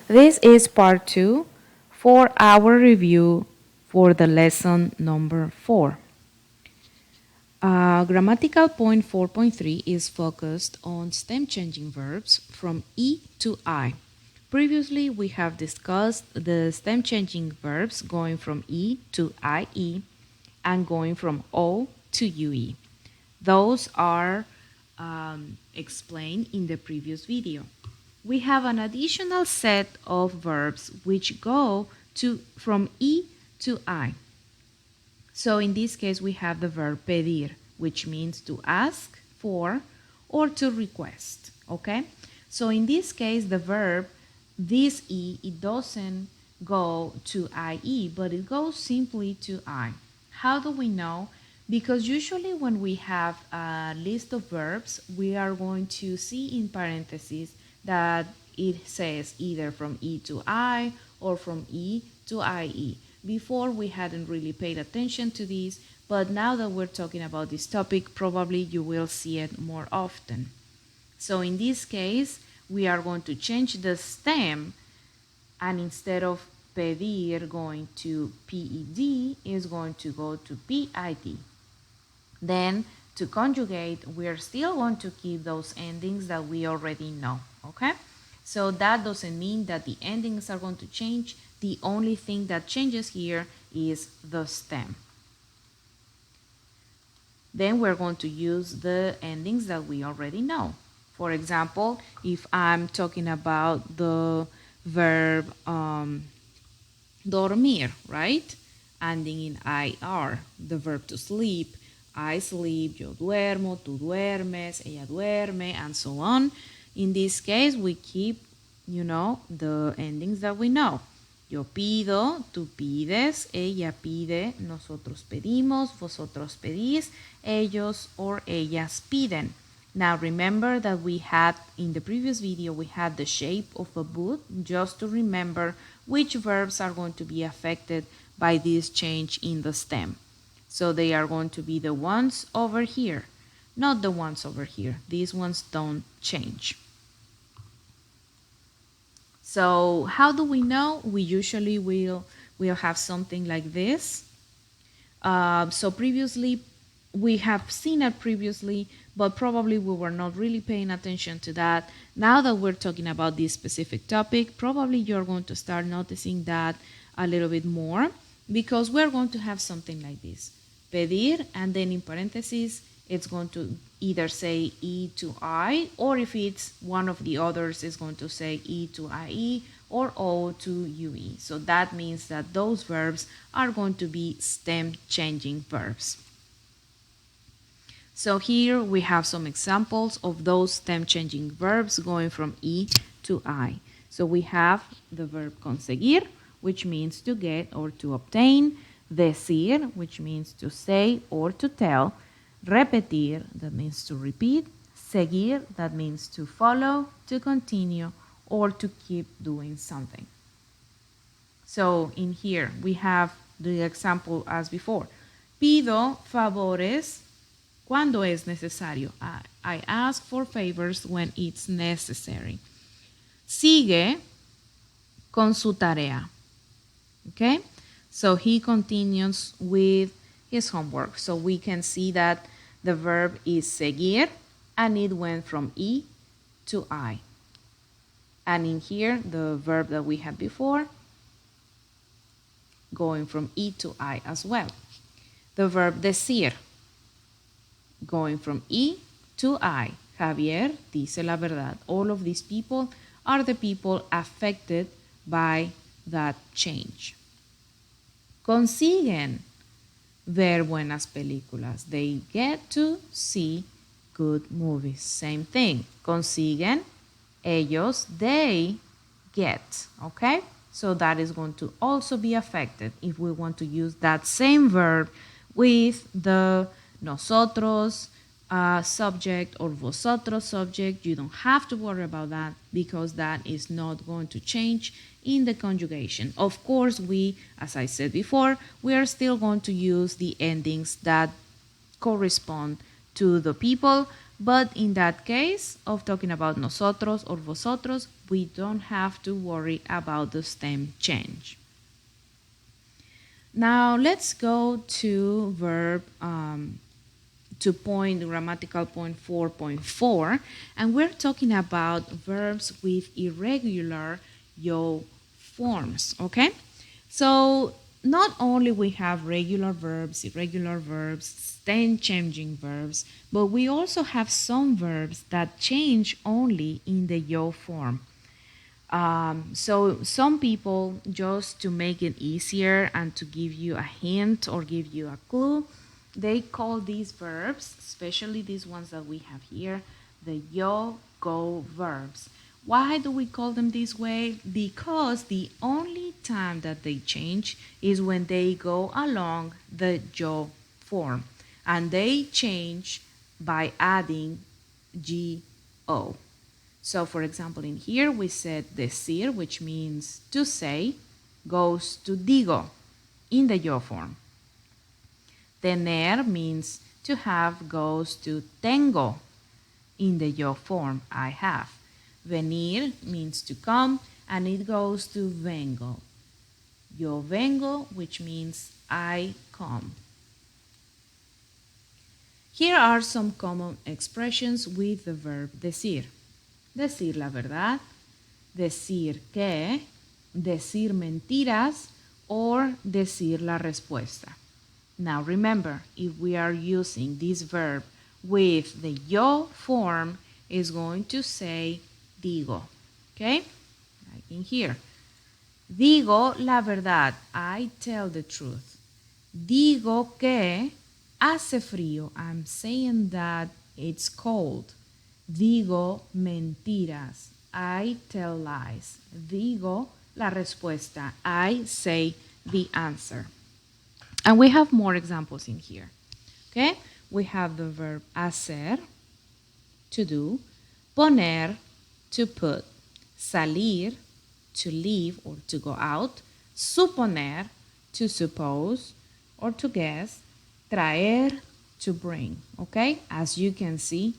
This is part 2 for our review for the lesson number 4. Grammatical point 4.3 is focused on stem changing verbs from E to I. Previously, we have discussed the stem changing verbs going from E to IE and going from O to UE. Those are explained in the previous video. We have an additional set of verbs which go from E to I. So in this case, we have the verb pedir, which means to ask for or to request, okay? So in this case, the verb, this E, it doesn't go to IE, but it goes simply to I. How do we know? Because usually when we have a list of verbs, we are going to see in parentheses that it says either from E to I or from E to IE. Before, we hadn't really paid attention to this, but now that we're talking about this topic, probably you will see it more often. So in this case, we are going to change the stem, and instead of pedir going to PED, is going to go to PID. Then, to conjugate, we're still going to keep those endings that we already know, okay? So that doesn't mean that the endings are going to change. The only thing that changes here is the stem. Then we're going to use the endings that we already know. For example, if I'm talking about the verb dormir, right? Ending in IR, the verb to sleep. I sleep, yo duermo, tú duermes, ella duerme, and so on. In this case, we keep, the endings that we know. Yo pido, tú pides, ella pide, nosotros pedimos, vosotros pedís, ellos or ellas piden. Now remember that we had, in the previous video, we had the shape of a boot, just to remember which verbs are going to be affected by this change in the stem. So they are going to be the ones over here, not the ones over here. These ones don't change. So how do we know? We usually will have something like this. So previously, we have seen it previously, but probably we were not really paying attention to that. Now that we're talking about this specific topic, probably you're going to start noticing that a little bit more, because we're going to have something like this. Pedir, and then in parentheses, it's going to either say E to I, or if it's one of the others, it's going to say E to IE or O to UE. So that means that those verbs are going to be stem changing verbs. So here we have some examples of those stem changing verbs going from E to I. So we have the verb conseguir, which means to get or to obtain. Decir, which means to say or to tell. Repetir, that means to repeat. Seguir, that means to follow, to continue, or to keep doing something. So in here we have the example as before. Pido favores cuando es necesario. I ask for favors when it's necessary. Sigue con su tarea. Okay? So he continues with his homework. So we can see that the verb is seguir, and it went from E to I. And in here, the verb that we had before, going from E to I as well. The verb decir, going from E to I. Javier dice la verdad. All of these people are the people affected by that change. Consiguen ver buenas películas. They get to see good movies. Same thing. Consiguen, ellos, they get. Okay? So that is going to also be affected if we want to use that same verb with the nosotros subject or vosotros subject. You don't have to worry about that, because that is not going to change in the conjugation. Of course, we, as I said before, we are still going to use the endings that correspond to the people, but in that case of talking about nosotros or vosotros, we don't have to worry about the stem change. Now let's go to grammatical point 4.4, and we're talking about verbs with irregular yo forms, okay? So not only we have regular verbs, irregular verbs, stem changing verbs, but we also have some verbs that change only in the yo form. So some people, just to make it easier and to give you a hint or give you a clue, they call these verbs, especially these ones that we have here, the yo-go verbs. Why do we call them this way? Because the only time that they change is when they go along the yo form, and they change by adding go. So for example, in here we said decir, which means to say, goes to digo in the yo form. Tener means to have, goes to tengo in the yo form, I have. Venir means to come, and it goes to vengo. Yo vengo, which means I come. Here are some common expressions with the verb decir. Decir la verdad, decir que, decir mentiras, or decir la respuesta. Now remember, if we are using this verb with the yo form, is going to say digo, okay? Like in here. Digo la verdad, I tell the truth. Digo que hace frío, I'm saying that it's cold. Digo mentiras, I tell lies. Digo la respuesta, I say the answer. And we have more examples in here. Okay? We have the verb hacer, to do, poner, to put, salir, to leave or to go out, suponer, to suppose or to guess, traer, to bring. Okay? As you can see,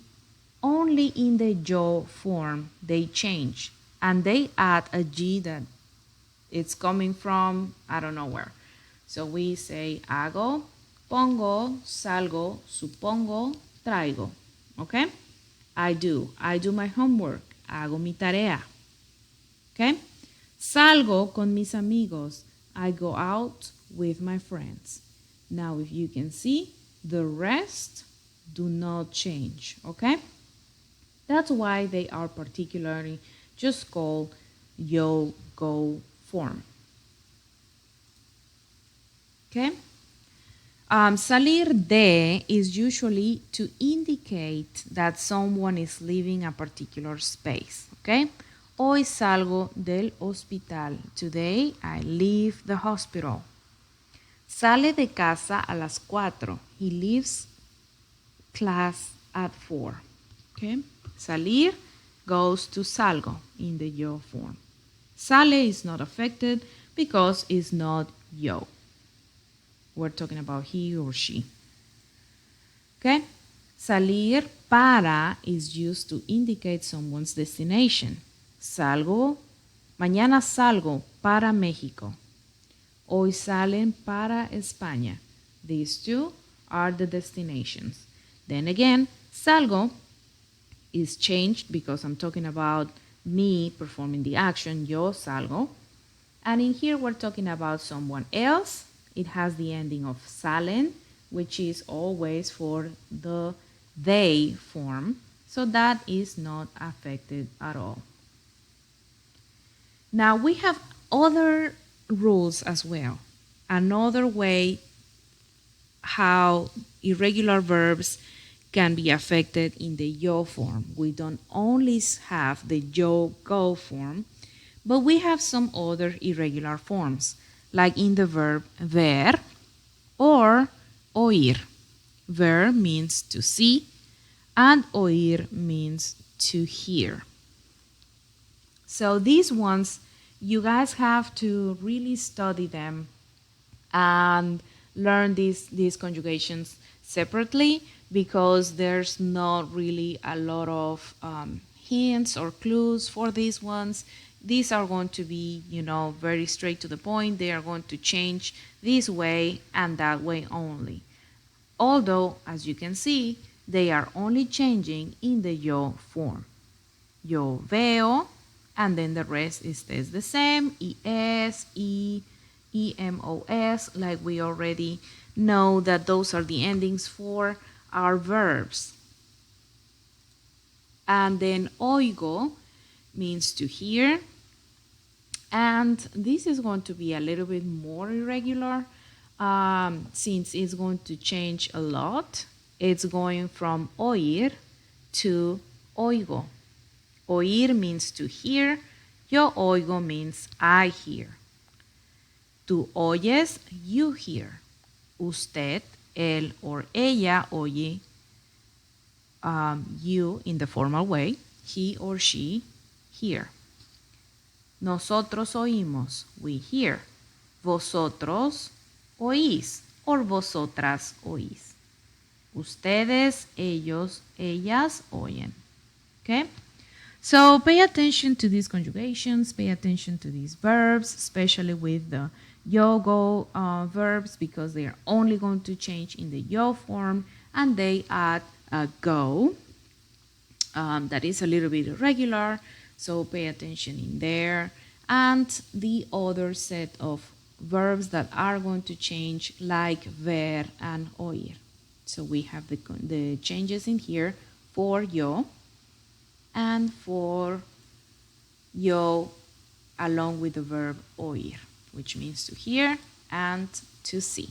only in the yo form they change, and they add a G that it's coming from I don't know where. So we say hago, pongo, salgo, supongo, traigo. Okay? I do my homework. Hago mi tarea. Okay? Salgo con mis amigos. I go out with my friends. Now, if you can see, the rest do not change. Okay? That's why they are particularly just called yo-go form. Okay? Salir de is usually to indicate that someone is leaving a particular space. Okay? Hoy salgo del hospital. Today I leave the hospital. Sale de casa a las 4. He leaves class at 4. Okay? Salir goes to salgo in the yo form. Sale is not affected because it's not yo. We're talking about he or she. Okay? Salir para is used to indicate someone's destination. Salgo, mañana salgo para México. Hoy salen para España. These two are the destinations. Then again, salgo is changed because I'm talking about me performing the action, yo salgo. And in here we're talking about someone else. It has the ending of salen, which is always for the they form. So that is not affected at all. Now we have other rules as well. Another way how irregular verbs can be affected in the yo form. We don't only have the yo-go form, but we have some other irregular forms, like in the verb ver or oír. Ver means to see, and oír means to hear. So these ones, you guys have to really study them and learn these conjugations separately, because there's not really a lot of hints or clues for these ones. These are going to be, very straight to the point. They are going to change this way and that way only. Although, as you can see, they are only changing in the yo form. Yo veo, and then the rest stays the same. Es, emos, like we already know that those are the endings for our verbs. And then oigo means to hear. And this is going to be a little bit more irregular since it's going to change a lot. It's going from oír to oigo. Oír means to hear. Yo oigo means I hear. Tú oyes, you hear. Usted, él or ella oye. You in the formal way. He or she hear. Nosotros oímos, we hear. Vosotros oís or vosotras oís. Ustedes, ellos, ellas oyen. Okay? So pay attention to these conjugations, pay attention to these verbs, especially with the yo-go verbs because they are only going to change in the yo form and they add a go. That is a little bit irregular, so pay attention in there. And the other set of verbs that are going to change like ver and oír. So we have the changes in here for yo and for yo along with the verb oír, which means to hear and to see.